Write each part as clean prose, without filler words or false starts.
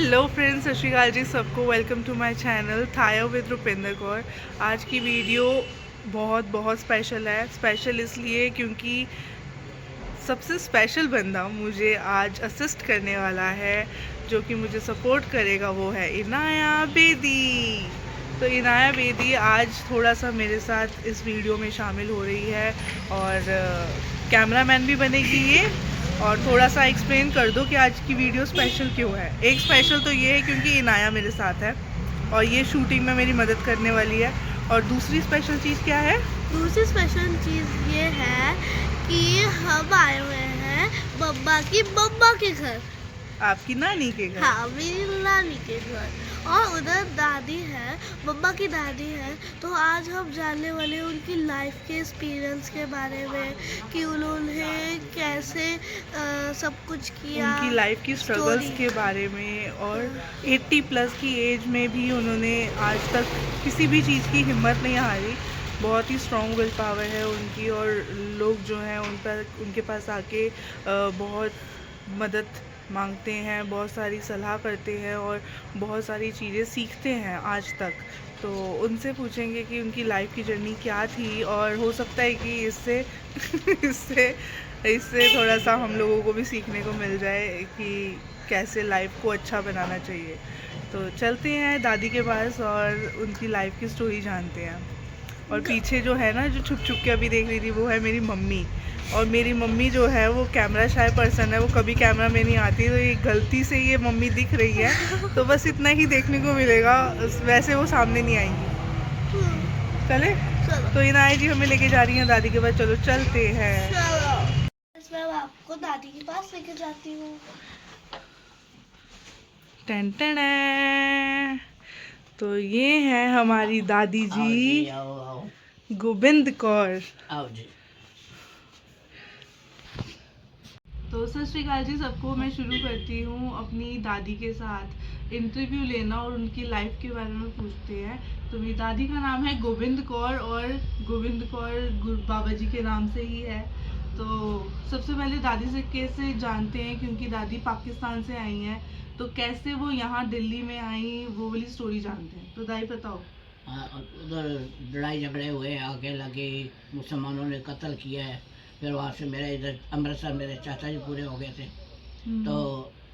Hello friends, सत श्री अकाल जी सबको। वेलकम टू माय चैनल थाया विद रुपिंदर कौर। आज की वीडियो बहुत स्पेशल है। स्पेशल इसलिए क्योंकि सबसे स्पेशल बंदा मुझे आज असिस्ट करने वाला है, जो कि मुझे सपोर्ट करेगा, वो है इनाया बेदी। तो इनाया बेदी आज थोड़ा सा मेरे साथ इस वीडियो में शामिल हो रही है और कैमरामैन भी बनेगी ये। और थोड़ा सा एक्सप्लेन कर दो कि आज की वीडियो स्पेशल क्यों है। एक स्पेशल तो ये है क्योंकि इनाया मेरे साथ है और ये शूटिंग में मेरी मदद करने वाली है। और दूसरी स्पेशल चीज़ क्या है? दूसरी स्पेशल चीज़ ये है कि हम आए हुए हैं मम्मा के घर। आपकी नानी के घर? हाँ, मेरी नानी के घर। और उधर दादी है, मम्मा की दादी है। तो आज हम जानने वाले हैं उनकी लाइफ के एक्सपीरियंस के बारे में कि उन्होंने कैसे सब कुछ किया, उनकी लाइफ की स्ट्रगल्स के बारे में। और 80 प्लस की एज में भी उन्होंने आज तक किसी भी चीज़ की हिम्मत नहीं हारी। बहुत ही स्ट्रॉन्ग विल पावर है उनकी। और लोग जो हैं उनके पास आके बहुत मदद मांगते हैं, बहुत सारी सलाह करते हैं और बहुत सारी चीज़ें सीखते हैं आज तक। तो उनसे पूछेंगे कि उनकी लाइफ की जर्नी क्या थी, और हो सकता है कि इससे इससे इससे थोड़ा सा हम लोगों को भी सीखने को मिल जाए कि कैसे लाइफ को अच्छा बनाना चाहिए। तो चलते हैं दादी के पास और उनकी लाइफ की स्टोरी जानते हैं। और पीछे जो है ना, जो छुप छुप के अभी देख रही थी, वो है मेरी मम्मी। और मेरी मम्मी जो है वो कैमरा शाय पर्सन है, वो कभी कैमरा में नहीं आती। तो ये गलती से ये मम्मी दिख रही है तो बस इतना ही देखने को मिलेगा, वैसे वो सामने नहीं आएंगी। चले? तो इनाया जी हमें लेके जा रही हैं दादी के पास। चलो चलते हैं। मैं आपको दादी के पास लेके जाती हूँ। टन टन। तो ये है हमारी दादी जी, आओ। गोविंद कौर। आओ जी। तो सत श्री अकाल जी सबको। मैं शुरू करती हूँ अपनी दादी के साथ इंटरव्यू लेना और उनकी लाइफ के बारे में पूछते हैं। तो मेरी दादी का नाम है गोविंद कौर और गोविंद कौर बाबा जी के नाम से ही है। तो सबसे पहले दादी से कैसे जानते हैं, क्योंकि दादी पाकिस्तान से आई हैं, तो कैसे वो यहाँ दिल्ली में आई वो वाली स्टोरी जानते हैं। तो दादी बताओ। उधर लड़ाई झगड़े हुए, आगे लगे, मुसलमानों ने कत्ल किया है। फिर वहाँ से मेरे इधर अमृतसर मेरे चाचा जी पूरे हो गए थे, तो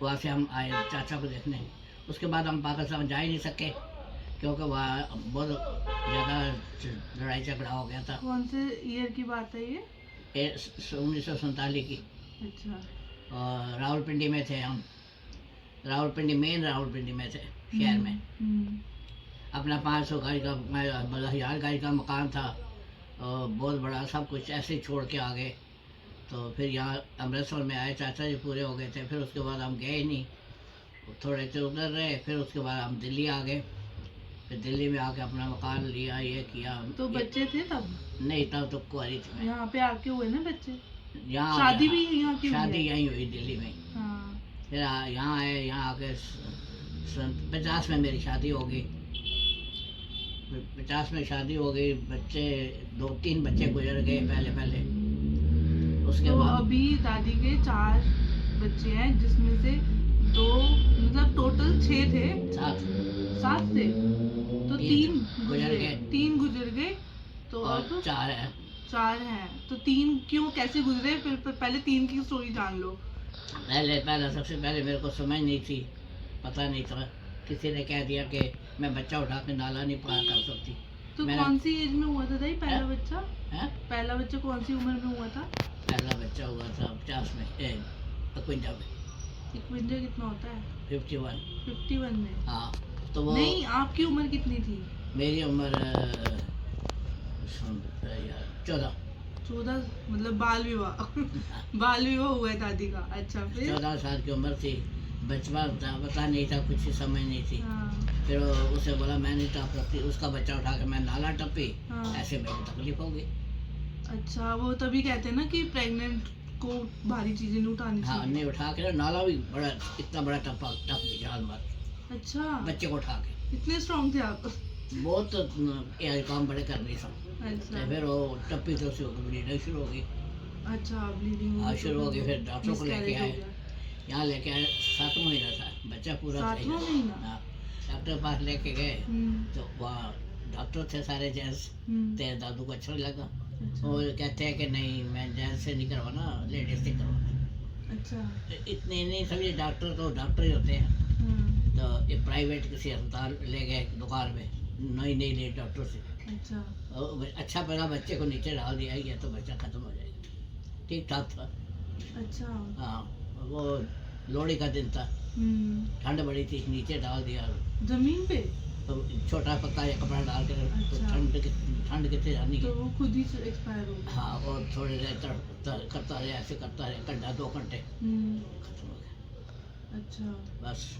वहाँ से हम आए चाचा को देखने। उसके बाद हम पाकिस्तान जा ही नहीं सके क्योंकि वहाँ बहुत ज़्यादा लड़ाई झगड़ा हो गया था। कौन से ईयर की बात है ये? 1947 की। अच्छा। और रावलपिंडी में थे हम, रावलपिंडी में थे शहर में। अपना 500 गाड़ी का, 1000 गाड़ी का मकान था, और बहुत बड़ा, सब कुछ ऐसे ही छोड़ के आ गए। तो फिर यहाँ अमृतसर में आए, चाचा जी पूरे हो गए थे। फिर उसके बाद हम गए ही नहीं, थोड़े से उधर रहे। फिर उसके बाद हम दिल्ली आ गए। फिर दिल्ली में आके अपना मकान लिया, ये किया। तो बच्चे थे तब? नहीं, तब तो कुंवारी थी मैं। यहाँ पे आके हुए ना बच्चे? यहाँ शादी भी यहाँ की? शादी यहीं हुई दिल्ली में। हाँ। फिर यहाँ आए, यहाँ आके 50 में मेरी शादी हो गई। 50 में शादी हो गई। बच्चे 2-3 बच्चे गुजर गए पहले। उसके तो बाद अभी दादी के 4 बच्चे हैं, जिसमें से 2, मतलब टोटल 6 थे। 7 थे। तो 3 गुजर गए। 3 गुजर गए। तो और अब 4 है। 4 हैं। तो 3 क्यों, कैसे गुजरे? फिर पहले 3 की स्टोरी जान लो। पहले सबसे पहले मेरे को समझ नहीं थी, पता नहीं था। किसी ने कह दिया कि मैं बच्चा उठा के नाला नहीं पार कर सकती। तो कौन सी एज में हुआ था दाई पहला बच्चा? पहला बच्चा कौन सी उम्र में हुआ था? पहला बच्चा हुआ था 50 में, 51 में। 51 कितना होता है? 51 में? हाँ। तो वो नहीं, आपकी उम्र कितनी थी? मेरी उम्र 14। मतलब बाल विवाह बाल विवाह हुआ है दादी का। अच्छा। फिर 14 साल की उम्र थी, बचपन था, पता नहीं था, कुछ ही समझ नहीं थी। हाँ। फिर उसे बोला मैं नहीं टप सकती, उसका बच्चा उठा के मैं नाला टपी। हाँ। ऐसे मेरे को तकलीफ हो गई। अच्छा, वो तभी कहते हैं ना कि प्रेग्नेंट को भारी चीजें नहीं उठानी हाँ, चाहिए। नहीं उठा के ना, नाला भी बड़ा, इतना बड़ा टप निकाल मत। अच्छा, बच्चे को उठा के। इतने स्ट्रॉन्ग थे आप? बहुत ये काम बड़े कर रही सब। अच्छा। फिर वो टप्पी तो उससे ब्लीडिंग शुरू हो गई। अच्छा, ब्लीडिंग शुरू हो गई। फिर डॉक्टर को लेके आए, गया। यहाँ लेके आए। 7 महीना था। बच्चा पूरा सही 7वां है। महीना? हाँ, डॉक्टर के पास लेके गए हम्म, तो वहाँ डॉक्टर थे सारे जेंट्स। तेरे दादू को अच्छा नहीं लगा। अच्छा वो कहते हैं कि नहीं, मैं जेंट्स से नहीं करवाना, लेडीज से करवाना। अच्छा। इतने नहीं समझे, डॉक्टर तो डॉक्टर ही होते हैं। हाँ, तो ये प्राइवेट किसी अस्पताल ले गए दुकान में, नई नई ले डॉक्टर से। अच्छा और अच्छा पहला बच्चे को नीचे डाल दिया गया तो बच्चा खत्म हो जाएगा। ठीक ठाक था। अच्छा। हाँ, वो लोहड़ी का दिन था, ठंड बड़ी थी, नीचे डाल दिया जमीन पे? तो छोटा पत्ता या कपड़ा डाल के तो अच्छा। ठंड कितने जानी तो की। वो खुद ही एक्सपायर हो गया? हाँ, और थोड़ी देर करता रहे, ऐसे करता रहे, घंटा 2 घंटे, खत्म हो गया अच्छा। बस।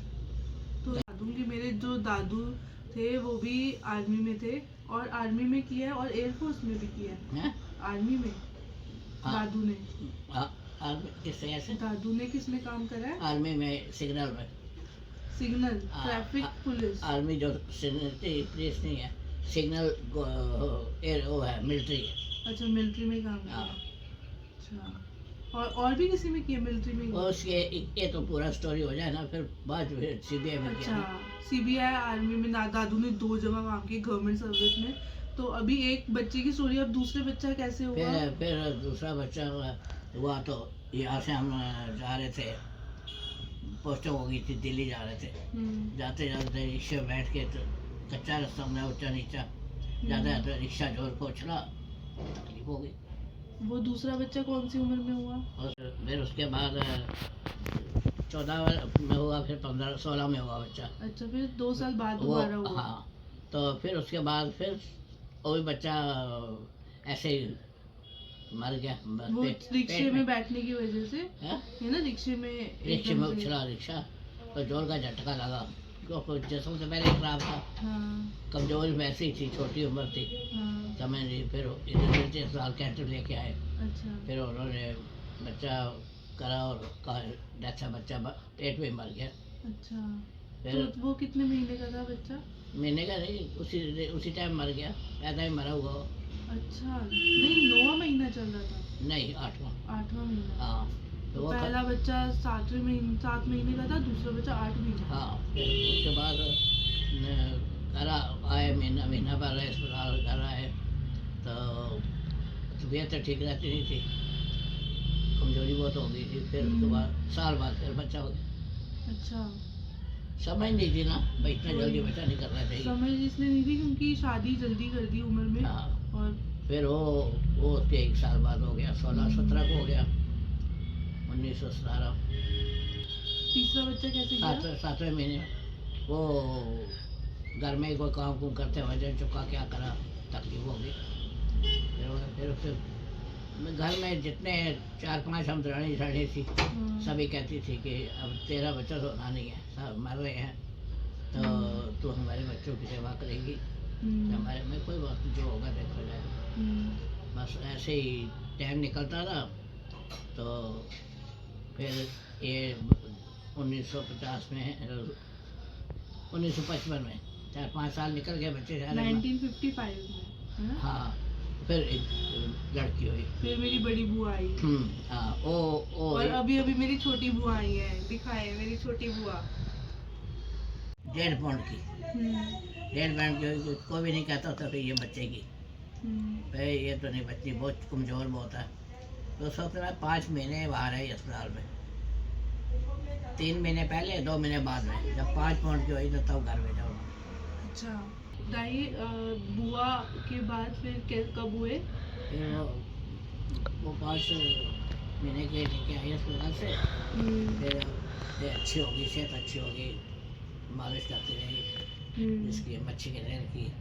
तो दादू की, मेरे जो दादू थे वो भी आर्मी में थे, और आर्मी में किया है और एयरफोर्स में भी किया है। हैं? आर्मी में हाँ। दादू ने, आर्मी किससे ऐसे? दादू ने किस में काम करा है? आर्मी में सिग्नल में। सिग्नल, हाँ, ट्रैफिक पुलिस। आर्मी जो पुलिस नहीं है, सिग्नल एयर वो है, मिलिट्री है। अच्छा, मिलिट्री में काम किया। हाँ। अच्छा, और भी किसी में किया मिलिट्री में? और उसके ये तो पूरा स्टोरी हो जाए ना, फिर बाद में सीबीआई में किया अच्छा, ना। सीबीआई आर्मी में दादू ने 2 जगह काम किया गवर्नमेंट सर्विस में। तो अभी एक बच्चे की स्टोरी, अब दूसरे बच्चा कैसे हुआ? फिर दूसरा बच्चा हुआ तो यहाँ से हम जा रहे थे, पोस्टिंग हो गई थी, दिल्ली जा रहे थे। जाते जाते रिक्शे में बैठ के, तो कच्चा रास्ता में ऊंचा नीचा जाते जाते रिक्शा जोर को उछला, तकलीफ हो गई। वो दूसरा बच्चा कौन सी उम्र में हुआ? और फिर उसके बाद 14 में हुआ, फिर 15-16 में हुआ बच्चा। अच्छा, फिर 2 साल बाद वो दोबारा हुआ? हाँ, तो फिर उसके बाद फिर वो भी बच्चा ऐसे ही मर गया। वो रिक्शे में बैठने की वजह से? हैं? है ना, रिक्शे में रिक्शे में एकदम से- उछला रिक्शा, तो जोर का झटका लगा, क्योंकि जिस्म से पहले खराब था, हाँ कमजोरी वैसी ही थी, छोटी उम्र थी, हाँ। समझ नहीं। फिर इमरजेंसी अस्पताल कैंटर लेके आए, अच्छा फिर उन्होंने बच्चा करा और कहा डेथ है, बच्चा पेट में मर गया। अच्छा। फिर तो वो कितने महीने का था बच्चा? महीने का नहीं, उसी टाइम मर गया, पैदा ही मरा हुआ। अच्छा, नहीं 9वां महीना चल रहा था? नहीं, 8वां। 8वां महीना? हाँ, तो वो पहला बच्चा 7 महीने का था, दूसरा बच्चा 8 महीने का। हाँ, फिर उसके बाद घर आए, महीना भर रहे अस्पताल, घर आए तो तबीयत तो ठीक रहती नहीं थी, कमजोरी बहुत हो गई थी। फिर उसके बाद साल बाद फिर बच्चा हो गया। अच्छा, समझ नहीं थी ना भाई, इतना जल्दी बच्चा नहीं करना चाहिए। समझ इसलिए नहीं थी क्योंकि शादी जल्दी कर दी उम्र में। हाँ, और फिर वो उसके 1 साल बाद हो गया, 16-17 को हो गया, 1917। तीसरा बच्चा कैसे गया? 7वें महीने वो घर में कोई काम कुम करते वजन चुका, क्या करा, तकलीफ हो गई। फिर उससे घर में जितने 4-5 हम दरानी थी, सभी कहती थी कि अब तेरा बच्चा तो होना नहीं है, सब मर रहे हैं, तो तू हमारे बच्चों की सेवा करेगी। हमारे में कोई बात नहीं, जो होगा देखा जाएगा। बस ऐसे ही टाइम निकलता रहा। तो फिर ये 1950 में 1955 में 4-5 साल निकल गए बच्चे सारे। 1955 में, है ना? हाँ, फिर एक लड़की हुई। फिर मेरी बड़ी बुआ आई। हाँ, ओ और अभी अभी मेरी छोटी बुआ आई है, दिखाए मेरी छोटी बुआ। 1.5 पाउंड की, 1.5 पाउंड की, कोई भी नहीं कहता था कि ये बच्चे की, भाई ये तो नहीं, बच्ची बहुत कमज़ोर बहुत है। तो सब मैं 5 महीने बाहर है अस्पताल में, 3 महीने पहले, 2 महीने बाद में। जब 5 पाउंड की हुई तो तब घर में जाओ। अच्छा, दाई बुआ के बाद फिर कब हुए? फिर वो 5 महीने के लेके आई अस्पताल से। फिर अच्छी होगी, सेहत अच्छी होगी, मालिश करती रही, इसकी मच्छी के रेल की।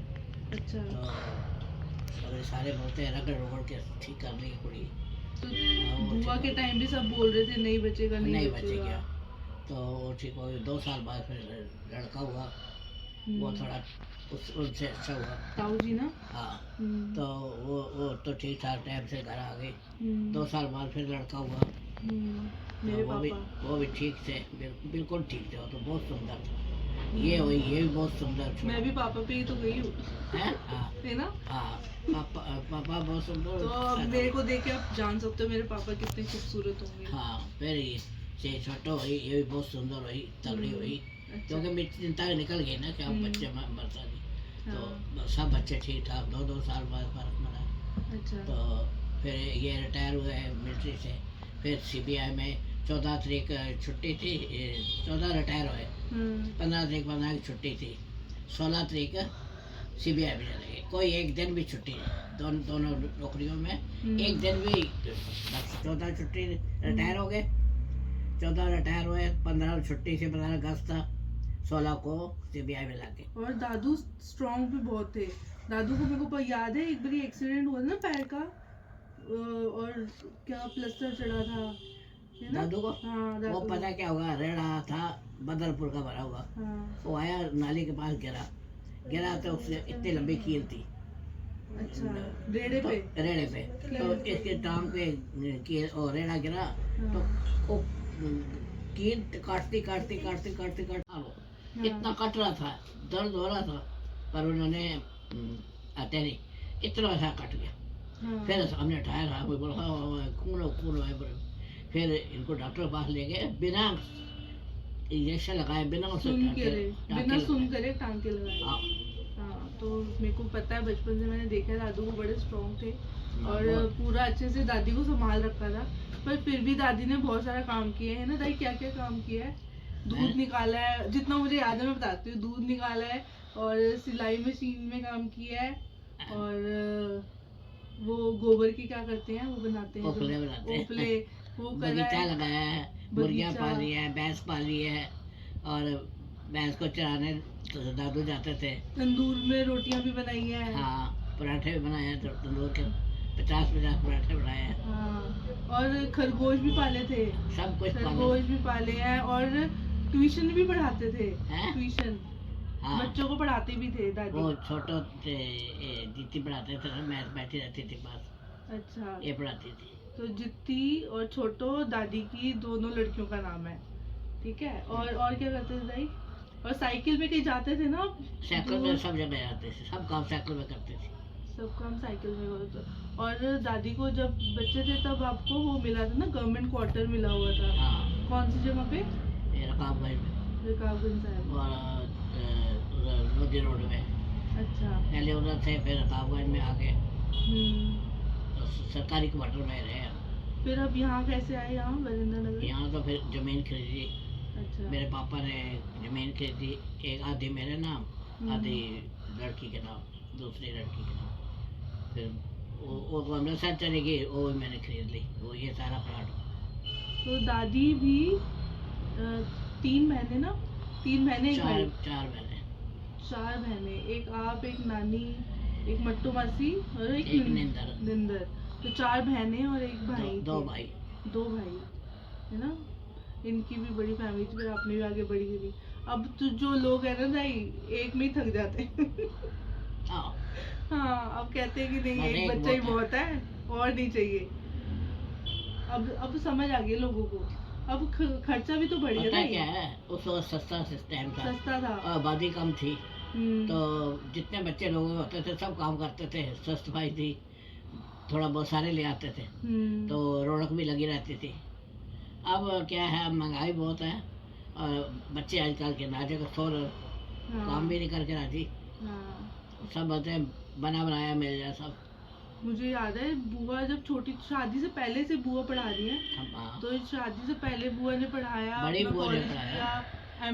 अच्छा, तो सारे बोलते हैं रगड़ रगड़ के ठीक कर ली कुड़ी। तो वो बुआ ठीक के हो- टाइम भी सब बोल रहे थे नहीं बचेगा, नहीं बचेगा। बचेगा। तो वो ठीक हो गई। 2 साल बाद फिर लड़का हुआ, वो थोड़ा उनसे अच्छा हुआ। ताऊ जी ना? हाँ, तो वो तो ठीक ठाक टाइम से घर आ गए। 2 साल बाद फिर लड़का हुआ, मेरे तो पापा। वो भी ठीक थे, बिल्कुल ठीक थे। वो तो बहुत सुंदर था। ये हुई, ये भी बहुत सुंदर छोटा। मैं भी पापा पे ही तो गई हूँ, हैं? हाँ, है ना? हाँ, पापा बहुत सुंदर। तो अब मेरे को देख के आप जान सकते हो मेरे पापा कितने खूबसूरत होंगे। हाँ, फिर से छोटो हुई, ये भी बहुत सुंदर हुई, तगड़ी हुई, अच्छा। क्योंकि मेरी चिंता निकल गई ना कि अब बच्चे मरता नहीं। तो सब बच्चे ठीक ठाक 2-2 साल बाद फर्क पड़ा। अच्छा। तो फिर ये रिटायर हुए मिलिट्री से, फिर CBI में 14 तारीख छुट्टी थी, 14 रिटायर हुए, 15 तारीख बनाया की छुट्टी थी, 16 तारीख CBI में चले गए, कोई एक दिन भी छुट्टी नहीं, दोनों नौकरियों में एक दिन भी। 14 छुट्टी रिटायर हो गए, 14 रिटायर हुए, 15 छुट्टी से 15 अगस्त था, 16 को CBI में लाके। और दादू स्ट्रॉन्ग भी बहुत थे। दादू को मेरे को याद है एक बार एक्सीडेंट हुआ था ना पैर का, और क्या प्लास्टर चढ़ा था, है ना? दादू को हाँ, वो दादू पता क्या होगा, रेड़ा था बदरपुर का भरा हुआ, हाँ, वो आया नाली के पास गिरा तो उससे इतनी लंबी कील थी, अच्छा, रेड़े तो पे। रेड़े पे, तो इसके टांग पे कील और रेड़ा गिरा, तो वो कील काटती काटती काटती काटती काटती इतना कट रहा था, दर्द हो रहा था, पर उन्होंने आते नहीं, इतना ऐसा कट गया। हाँ, फिर हमने उठाया रहा, कोई बोला खून है बोले। फिर इनको डॉक्टर के पास ले गए, बिना इंजेक्शन लगाए, बिना उसे सुन के बिना सुन लगाए। करे टांके लगाए। हाँ, हाँ, तो मेरे को पता है, बचपन से मैंने देखा है दादू को बड़े स्ट्रॉन्ग थे और बहुत। पूरा अच्छे से दादी को संभाल रखा था। पर फिर भी दादी ने बहुत सारा काम किया है ना दादी, क्या क्या काम किया है? दूध निकाला है, जितना मुझे याद है मैं बताती हूँ, दूध निकाला है और सिलाई मशीन में काम किया है, और वो गोबर की क्या करते हैं, वो बनाते हैं ओपले बनाते हैं। ओपले, वो करा बगीचा है, लगाया है, मुर्गियाँ बगीचा। पाली है, भैंस पाली है, और भैंस को चराने तो दादू जाते थे। तंदूर में रोटियां भी बनाई है। हाँ, पराठे भी बनाए हैं, तो तंदूर के 50-50 पराठे बनाए हैं, हाँ, और खरगोश भी पाले थे, सब कुछ खरगोश भी पाले हैं, और ट्यूशन भी पढ़ाते थे। हैं? ट्यूशन हाँ, बच्चों को पढ़ाते भी थे दादी। वो छोटो जीती पढ़ाते थे ना, मैं बैठी रहती थी पास, अच्छा, ये पढ़ाती थी। तो जित्ती और छोटो दादी की दोनों लड़कियों का नाम है, ठीक है। और क्या करते थे दाई? और साइकिल में कहीं जाते थे ना आप? साइकिल में सब जगह जाते थे, सब काम साइकिल में करते थे। सब काम साइकिल में होता था। और दादी को जब बच्चे थे तब आपको वो मिला था ना, गवर्नमेंट क्वार्टर मिला हुआ था। हाँ, कौन सी जगह पे? ये रकाबगंज में रकाबगंज साहब। और उधर लोधी रोड में, अच्छा। पहले उधर थे, फिर रकाबगंज में आ गए, हम्म। तो सरकारी क्वार्टर में रहे हम। फिर अब यहाँ कैसे आए, यहाँ वरिंदर नगर? यहाँ तो फिर जमीन खरीदी, अच्छा। मेरे पापा ने जमीन खरीदी, एक आधी मेरे नाम, आधी लड़की के नाम, दूसरी लड़की के नाम। फिर वो तो अमृतसर चली गई, वो भी मैंने खरीद ली, वो ये सारा प्लाट। तो दादी भी 3 बहनें ना? 3 बहनें, एक भाई? 4 बहनें, 4 बहनें, एक आप, एक नानी, एक मट्टू मासी और एक एक निंदर, निंदर। तो 4 बहनें और एक भाई दो थे। भाई। 2 भाई, है ना? इनकी भी बड़ी फैमिली थी, फिर आपने भी आगे बढ़ी करी। अब तो जो लोग हैं ना दाई, एक में ही थक जाते हैं। हाँ, हाँ, अब कहते हैं कि नहीं, बस एक एक बच्चा ही बहुत बहुत है, और नहीं चाहिए। अब समझ आ गई लोगों को। अब खर्चा भी तो बढ़ गया पता ना, है क्या है, उस वक्त सस्ता सिस्टम था, सस्ता था। आबादी कम थी, तो हम्म। जितने बच्चे लोग होते थे सब काम करते थे, सस्ती सफाई थी, थोड़ा बहुत सारे ले आते थे, तो रौनक भी लगी रहती थी। अब क्या है, अब महंगाई बहुत है, और बच्चे आजकल के ना जगह सो हाँ, काम भी नहीं करके राजी, हाँ। सब बोलते हैं बना बनाया मिल जाए सब। मुझे याद है बुआ जब छोटी, शादी से पहले से बुआ पढ़ा रही है, हाँ, तो शादी से पहले बुआ ने पढ़ाया, बड़ी अपना बुआ ने college पढ़ाया। किया,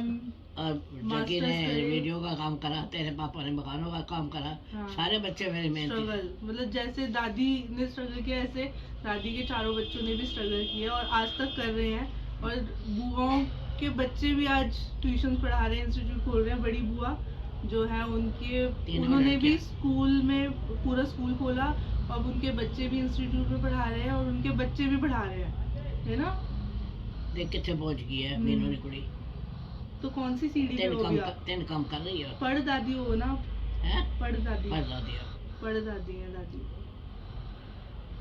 और जबकि मास्टर्स ने करे। वीडियो का काम करा, तेरे पापा ने मकानों का काम करा, हाँ। सारे बच्चे मेरे मेहनती थे। स्ट्रगल, मतलब जैसे दादी ने स्ट्रगल किया, ऐसे दादी के चारों बच्चों ने भी स्ट्रगल किया और आज तक कर रहे हैं। और बुआओं के बच्चे भी आज ट्यूशन पढ़ा रहे हैं, इंस्टीट्यूट खोल रहे हैं। बड़ी बुआ जो है उनके, तीनों उन्होंने भी लड़कियां। स्कूल में पूरा स्कूल खोला, अब उनके बच्चे भी इंस्टीट्यूट में पढ़ा रहे हैं और उनके बच्चे भी पढ़ा रहे हैं, है ना? देख कितने पहुंच गई है मीनू की कुड़ी, तो कौन सी सीढ़ी पे हो गया? तीन काम कर रही है, पढ़ दादी हो ना? हैं? पढ़ दादी, पढ़ दादी है। पढ़ दादी है दादी।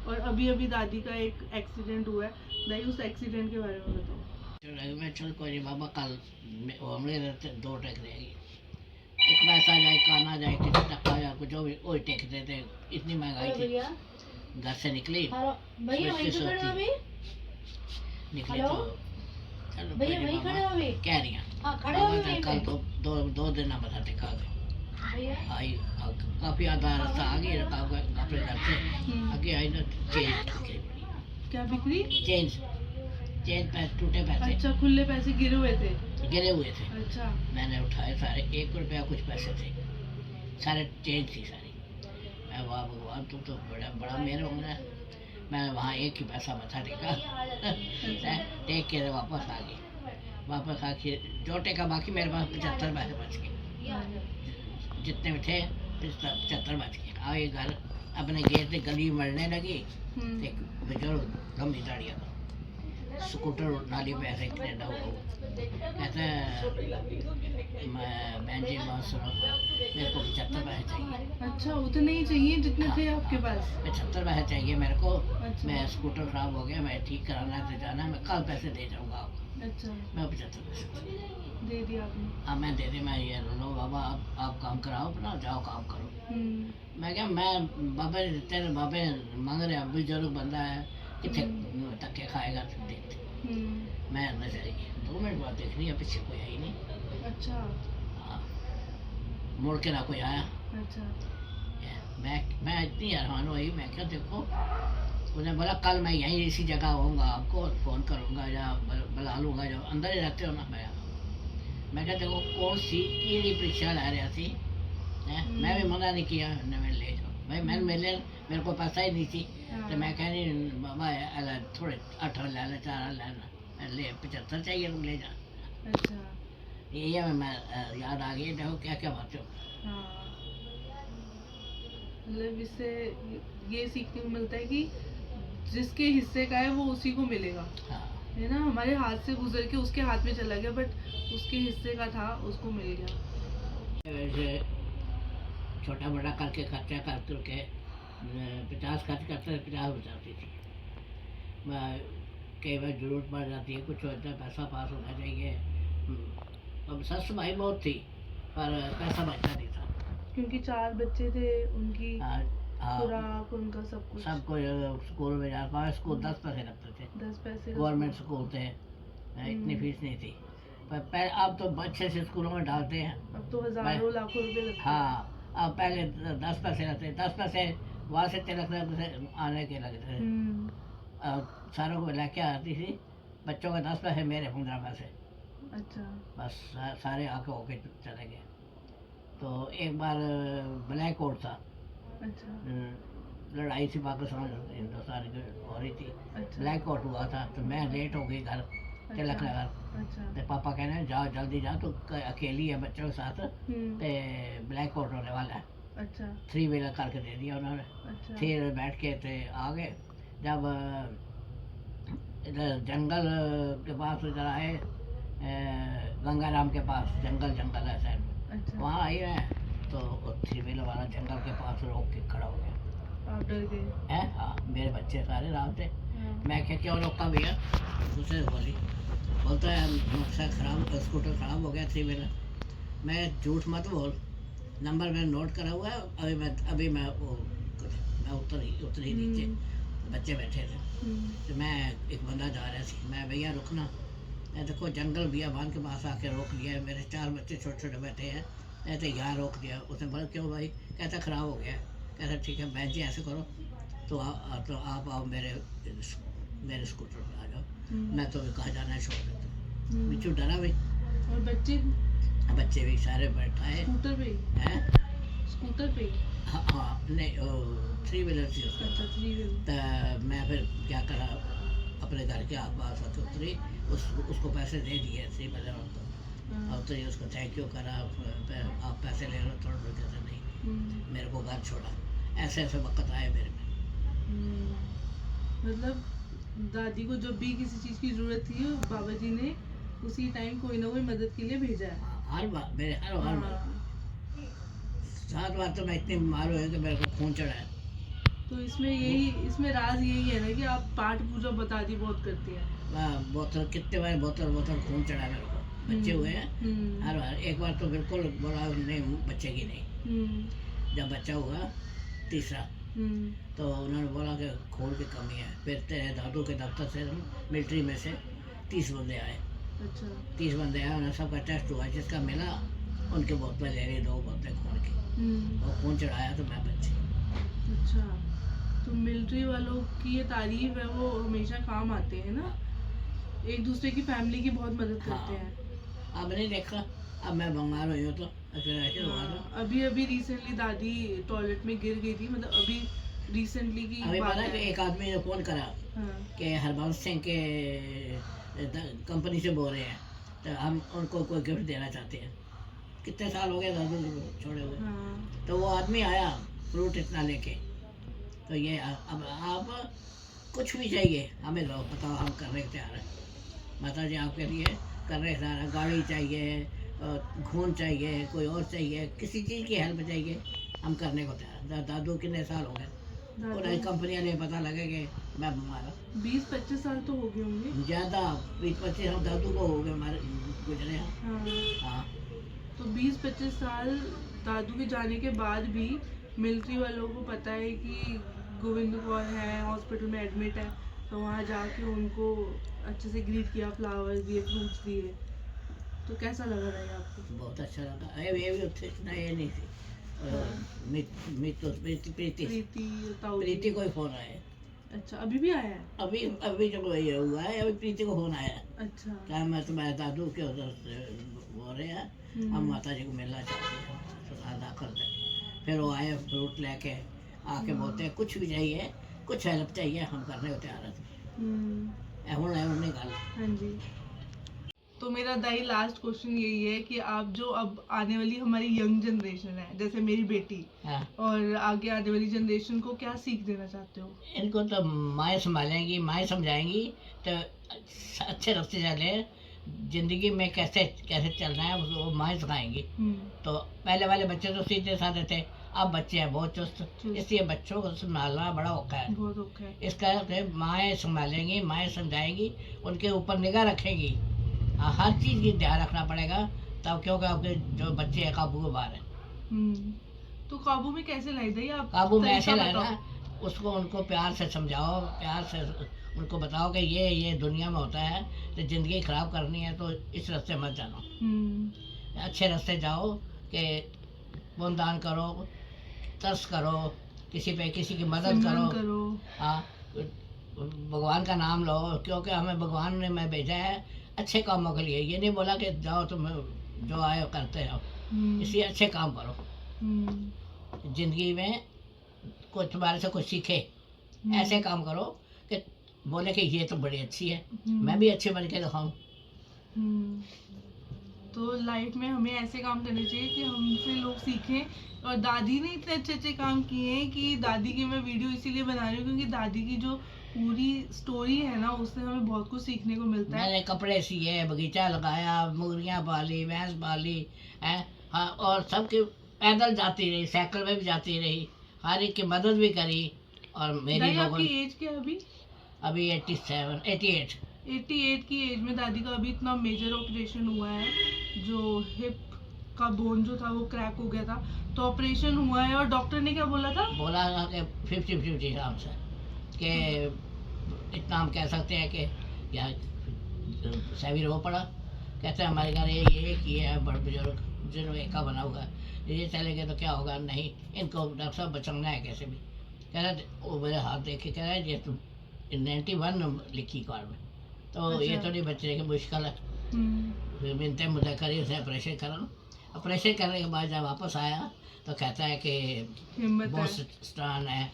और अभी अभी दादी का एक एक्सीडेंट हुआ है, दादी उस एक्सीडेंट के बारे में बताओ। चल मैं चल कोई नहीं बाबा, कल वो हमने रहते 2 टेक रहेगी, एक पैसा जाए काना जाए किसी टक्का जाए कुछ जो भी वही टेक देते, इतनी महंगाई थी। घर से निकली, भैया वहीं पे खड़े हो अभी? निकली तो चलो भैया कोई नहीं, वही खड़े मामा हो अभी? कह रही हैं हाँ खड़े हो बाबा अभी तो वहीं कल पे? तो दो दिन ना मथा टेका गए भैया आई काफ़ी आधा रास्ता आ गई अपने घर से आगे आई ना चेंज क्या बिक्री? चेंज चेंज टूटे पैसे अच्छा, खुले पैसे गिरे हुए थे। गिरे हुए थे, अच्छा। मैंने उठाए सारे, 1 रुपया कुछ पैसे थे, सारे चेंज थी सारी। मैं वाह भगवान तुम तो बड़ा बड़ा मेहर हो गया। मैं वहाँ एक ही पैसा मथा टेका टेक के वापस आ गई। वापस आके जो टेका बाकी मेरे पास 75 पैसे बच गए, जितने में थे 75 बच गए। आए घर अपने गेट से गली मरने लगी, एक बुजुर्ग गंभी दाड़िया था, स्कूटर नाली पे ऐसे कनेडा हो कहता है बहन जी बात सुनो, मेरे को 75 पैसे चाहिए। अच्छा, उतने ही चाहिए जितने थे आपके पास? 75 पैसे चाहिए मेरे को। अच्छा। मैं स्कूटर खराब हो गया, मैं ठीक कराना है तो जाना, मैं कल पैसे दे जाऊँगा आपको। अच्छा, मैं 75 पैसे दे दिया आपने? हाँ मैं दे दी। मैं ये लो बाबा आप काम कराओ अपना, जाओ काम करो। मैं क्या मैं बाबा तेरे बाबे मांग रहे हैं, बुजुर्ग बंदा है कितने धक्के खाएगा देखते। मैं अंदर चली गई, 2 मिनट बाद देख रही है पीछे कोई आई नहीं। अच्छा। हाँ मुड़ के ना कोई आया। अच्छा। मैं इतनी हैरान हुई, मैं क्या देखो, उसने बोला कल मैं यहीं इसी जगह आऊँगा, आपको फ़ोन करूँगा या बुला लूँगा, जब अंदर ही रहते हो ना। मैं क्या देखो कौन सी कीड़ी परीक्षा ला रहा थी है? मैं भी मना नहीं किया, मैं ले जाओ भाई, मेरे को पैसा ही नहीं थी। तो मैं कह रही बाबा थोड़े 8 ले ले 4 लेना, ले 75 चाहिए तुम ले जा। अच्छा। ये मैं याद आ गई, देखो क्या क्या बात हो। हाँ, मतलब इससे ये सीखने को मिलता है कि जिसके हिस्से का है वो उसी को मिलेगा। हाँ है ना, हमारे हाथ से गुजर के उसके हाथ में चला गया, बट उसके हिस्से का था उसको मिल गया। वैसे छोटा बड़ा करके खर्चा कर करके 50 खर्च करते 50 बचाती थी। मैं कई बार जरूरत पड़ जाती है, कुछ होता है पैसा पास होना चाहिए। अब सस भाई बहुत थी पर पैसा बचता नहीं था, क्योंकि 4 बच्चे थे, उनकी हाँ खुराक, उनका सब कुछ। सबको स्कूल में जाता, स्कूल 10 पैसे लगते थे, 10 पैसे का गवर्नमेंट स्कूल थे, इतनी फीस नहीं थी। पर अब तो अच्छे से स्कूलों में डालते हैं, अब तो हजारों लाखों रुपए लगते हैं। हाँ अब पहले 10 पैसे लगते, 10 पैसे वहाँ से तिलक लगते आने के लगते थे। अब सारों को लेके आती थी, बच्चों के 10 पैसे, मेरे 15 पैसे। अच्छा। बस सारे आके होके चले गए। तो एक बार ब्लैक आउट था, अच्छा। लड़ाई थी पाकिस्तान हिंदुस्तान की हो रही थी, अच्छा। ब्लैक आउट हुआ था, तो मैं लेट हो गई घर तिलक नगर। अच्छा। तो पापा कहने जाओ जल्दी जाओ, तो अकेली है बच्चों के साथ, ते ब्लैक आउट होने वाला है। अच्छा। 3 व्हीलर करके दे दिया उन्होंने। अच्छा। फिर बैठ के थे आ गए, जब इधर जंगल के पास इधर आए, गंगाराम के पास जंगल है साइड में, अच्छा। वहाँ आई है तो 3 व्हीलर वाला जंगल के पास रोक के खड़ा हो गया। आप डर गए? है हाँ, मेरे बच्चे सारे रात थे। हाँ। मैं क्या क्यों रोका भैया, दूसरे बोलता है मोटरसाइकिल खराब, स्कूटर खराब हो गया 3 व्हीलर। मैं झूठ मत बोल, नंबर मैंने नोट करा हुआ है, अभी मैं उतरी नीचे, बच्चे बैठे थे। तो मैं एक बंदा जा रहा थी, मैं भैया रुकना, मैं देखो जंगल भैया बांध के पास आके रोक लिया, मेरे 4 बच्चे छोटे छोटे बैठे हैं, मैं तो यहाँ रोक दिया। उसने बोला क्यों भाई, कहता ख़राब हो गया। कहता ठीक है बहन जी ऐसे करो, तो आप आओ मेरे स्कूटर पर आ जाओ, मैं तो भी कहाँ जाना है छोड़ देता हूँ। बिच्छू डरा भाई, और बच्चे भी सारे बैठाए स्कूटर पे हैं। स्कूटर पे हाँ नहीं 3 व्हीलर थी उसका। अच्छा, 3 व्हीलर। तो मैं फिर क्या करा, अपने घर के आस उतरी, उसको पैसे दे दिए 3 व्हीलर को, और तो ये उसको थैंक यू करा, आप पैसे ले लो थोड़ा रुके से नहीं, मेरे को घर छोड़ा। ऐसे ऐसे वक्त आए मेरे में। मतलब दादी को जब भी किसी चीज़ की ज़रूरत थी, बाबा जी ने उसी टाइम कोई ना कोई मदद के लिए भेजा है। हर बार मेरे हर बार 7 बार तो मैं इतनी बीमार हुई कि मेरे को खून चढ़ा है। तो इसमें राज यही है ना कि आप पाठ पूजा बता दी बहुत करती हैं। बोतल कितने बार बोतल खून चढ़ा मेरे को, बच्चे हुए हैं हर बार। एक बार तो बिल्कुल बोला नहीं बच्चे की नहीं, जब बच्चा हुआ तीसरा, तो उन्होंने बोला कि खून की कमी है। फिर तेरे दादू के दफ्तर से मिलिट्री में से 30 बंदे आए, अच्छा 30 बंदे हैं, उन्हें सबका टेस्ट हुआ, जिसका मिला उनके बोतलें ले ली, 2 बोतलें खून की, और खून चढ़ाया तो मैं बची। अच्छा, तो मिलिट्री वालों की ये तारीफ है, वो हमेशा काम आते हैं ना, एक दूसरे की फैमिली की बहुत मदद करते हाँ। हैं। अब नहीं देखा, अब मैं बीमार हुई हूँ तो ऐसे हुआ था। हाँ, अभी अभी रिसेंटली दादी टॉयलेट में गिर गई थी, मतलब अभी रिसेंटली की अभी बात पता कि है। एक आदमी ने फ़ोन करा हाँ, कि हरबंस सिंह के कंपनी से बोल रहे हैं, तो हम उनको कोई गिफ्ट देना चाहते हैं। कितने साल हो गए दादू को छोड़े हुए। हाँ, तो वो आदमी आया फ्रूट इतना लेके, तो ये अब आप कुछ भी चाहिए हमें लो, बताओ, हम करने को तैयार हैं। माता जी आपके लिए करने को तैयार हैं। गाड़ी चाहिए, खून चाहिए, कोई और चाहिए, किसी चीज़ की हेल्प चाहिए, हम करने को तैयार हैं। दादू कितने साल हो गए, और दादी कंपनी वाले पता लगे कि मैं बीमार हूँ। 20-25 साल तो हो गए होंगे। ज़्यादा 20-25 हम दादू को हो गए हमारे गुजरे हैं। हाँ, हाँ, तो 20-25 साल दादू के जाने के बाद भी मिलिट्री वालों को पता है कि गोविंद कौर है, हॉस्पिटल में एडमिट है, तो वहाँ जाके उनको अच्छे से ग्रीट किया, फ्लावर्स दिए, फ्रूट्स दिए, तो कैसा लगा रहा आपको? बहुत अच्छा लगा। ये भी उत्थे इतना ये नहीं थी। प्रीति प्रीति, ताऊ जी। प्रीति को ही फोन आया। अच्छा, अभी भी आया है? अभी अभी जब ये हुआ है, अभी प्रीति को फोन आया। अच्छा। क्या मैं तुम्हारे दादू के उधर से बोल रहे हैं, हम माता जी को मिलना चाहते हैं, तो अदा कर दे। फिर वो आए फ्रूट लेके, आके बोलते हैं कुछ भी चाहिए, कुछ हेल्प चाहिए, हम करने को तैयार हैं। नहीं गल। हाँ जी। तो मेरा दाई लास्ट क्वेश्चन यही है कि आप जो अब आने वाली हमारी यंग जनरेशन है, जैसे मेरी बेटी, हाँ, और आगे आने वाली जनरेशन को क्या सीख देना चाहते हो? इनको तो माएँ संभालेंगी, माएँ समझाएंगी, तो अच्छे रास्ते चले। जिंदगी में कैसे कैसे चलना है वो माएँ सिखाएंगी। तो पहले वाले बच्चे तो सीधे साधे थे, अब बच्चे हैं बहुत चुस्त, इसलिए बच्चों को संभालना बड़ा औखा है। बहुत औखा है। इसका माएँ संभालेंगी, माएँ समझाएंगी, उनके ऊपर निगाह रखेंगी। हर चीज़ की ध्यान रखना पड़ेगा, तब क्योंकि आपके जो बच्चे हैं काबू के बाहर हैं। तो काबू में कैसे लाई दी आप? काबू में ऐसे तरीका लाना, बताओ। उसको उनको प्यार से समझाओ, प्यार से उनको बताओ कि ये दुनिया में होता है, तो ज़िंदगी ख़राब करनी है तो इस रास्ते मत जानो, अच्छे रास्ते जाओ, कि पुण्य दान करो, तरस करो, किसी पे किसी की मदद करो। हाँ, भगवान का नाम लो, क्योंकि हमें भगवान ने मैं भेजा है अच्छे कामों के लिए। ये नहीं बोला कि जाओ तुम जो आए करते रहो, इसलिए अच्छे काम करो। जिंदगी में कोई तुम्हारे से कुछ सीखे, ऐसे काम करो कि बोले कि ये तो बड़ी अच्छी है, मैं भी अच्छे बन के दिखाऊं। तो लाइफ में हमें ऐसे काम करने चाहिए कि हमसे लोग सीखें। और दादी ने इतने अच्छे अच्छे काम किए हैं कि दादी की मैं वीडियो इसीलिए बना रही हूँ क्योंकि दादी की जो पूरी स्टोरी है ना, उससे हमें बहुत कुछ सीखने को मिलता है। मैंने कपड़े सिए, बगीचा लगाया, मुर्गियाँ पाली, भैंस पाली है। हाँ, और सबकी पैदल जाती रही, साइकिल में भी जाती रही, हर एक की मदद भी करी। और मेरी लोगों आपकी एज क्या है अभी 88 88 की एज में दादी का अभी इतना मेजर ऑपरेशन हुआ है, जो हिप का बोन जो था वो क्रैक हो गया था, तो ऑपरेशन हुआ है। और डॉक्टर ने क्या बोला था? बोला था कि 50-50 हिसाब से, कि इतना हम कह सकते हैं कि या सभी रो पड़ा। कहते हैं हमारे घर ये किए है बड़े बुजुर्ग, जिन्होंने का बना हुआ, ये चलेंगे तो क्या होगा, नहीं इनको डॉक्टर साहब बचाना है कैसे भी। कह रहे वो मेरे हाथ देख के कह रहे ये तुम 91 लिखी कार्ड में, तो ये तो नहीं बचने की मुश्किल है। फिर मिलते मुद्दा करी, उसे ऑपरेशन करा। ऑपरेशन करने के बाद जब वापस आया तो कहता है कि बहुत स्ट्रांग है,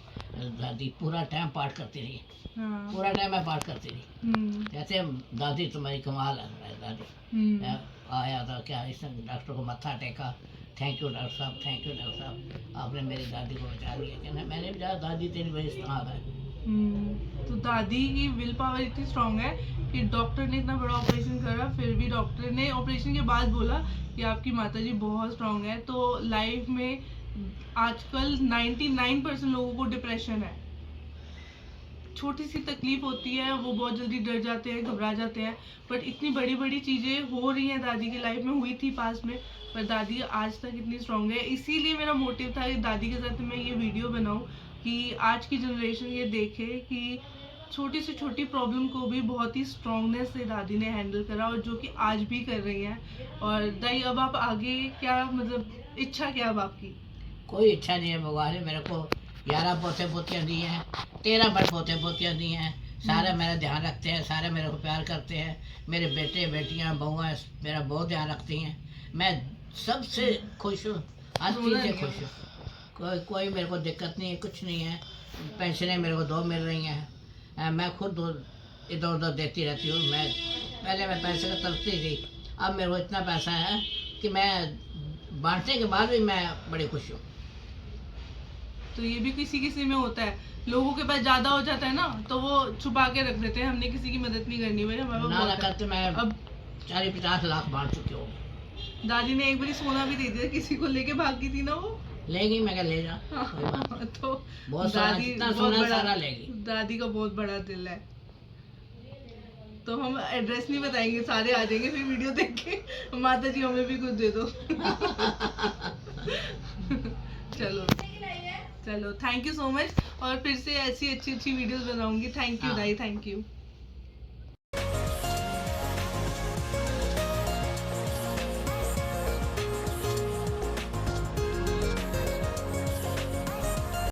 दादी पूरा टाइम पाठ करती रही। पूरा टाइम मैं पाठ करती रही। कहते हैं दादी तुम्हारी कमाल है। दादी आया था क्या, इसने डॉक्टर को मत्था टेका, थैंक यू डॉक्टर साहब, थैंक यू डॉक्टर साहब, आपने मेरी दादी को बचा लिया। कहना मैंने भी कहा दादी तेरी बड़ी स्ट्रांग है। तो दादी की विल पावर इतनी स्ट्रांग है कि डॉक्टर ने इतना बड़ा ऑपरेशन करा, फिर भी डॉक्टर ने ऑपरेशन के बाद बोला कि आपकी माताजी बहुत स्ट्रांग है। तो लाइफ में आजकल 99% लोगों को डिप्रेशन है। छोटी सी तकलीफ होती है वो बहुत जल्दी डर जाते हैं, घबरा जाते हैं, बट इतनी बड़ी बड़ी चीज़ें हो रही हैं दादी की लाइफ में, हुई थी पास में, पर दादी आज तक इतनी स्ट्रांग है। इसीलिए मेरा मोटिव था कि दादी के साथ मैं ये वीडियो बनाऊं कि आज की जनरेशन ये देखे कि छोटी से छोटी प्रॉब्लम को भी बहुत ही स्ट्रांगनेस से दादी ने हैंडल करा, और जो कि आज भी कर रही हैं। और दाई अब आप आगे क्या, मतलब इच्छा क्या अब आपकी? कोई इच्छा नहीं है भगवान ने मेरे को 11 पोते पोतियाँ दी हैं, 13 बड़ पोते पोतियाँ दी हैं। सारे मेरा ध्यान रखते हैं, सारे मेरे को प्यार करते हैं। मेरे बेटे बेटियाँ बहुएँ मेरा बहुत ध्यान रखती हैं। मैं सबसे खुश हूँ, हर चीज़ से खुश हूँ। कोई मेरे को दिक्कत नहीं है, कुछ नहीं है। पेंशनें मेरे को 2 मिल रही हैं। मैं खुद इधर उधर देती रहती हूँ। पहले मैं पैसे का तरसती थी, अब मेरे को इतना पैसा है कि मैं बांटने के बाद भी मैं बड़ी खुश हूँ। तो ये भी किसी किसी में होता है, लोगों के पास ज्यादा हो जाता है ना, तो वो छुपा के रख देते हैं। हमने किसी की मदद नहीं करनी भाई, हमारे पास ना बहुत है। करते मैं अब 40-50 लाख बांट चुकी हूँ। दादी ने एक बारी सोना भी दे दिया, किसी को लेके भागी थी ना वो। लेगी, मैं क्या ले जा, कोई बात नहीं। तो बहुत सारा, दादी जितना बहुत सोना बड़ा, सारा लेगी। दादी का बहुत बड़ा दिल है। तो हम एड्रेस नहीं बताएंगे, सारे आ जाएंगे फिर वीडियो देख के, माता जी हमें भी कुछ दे दो। चलो चलो, थैंक यू सो मच, और फिर से ऐसी अच्छी अच्छी वीडियोस बनाऊंगी। थैंक यू हाँ। दाई, थैंक यू।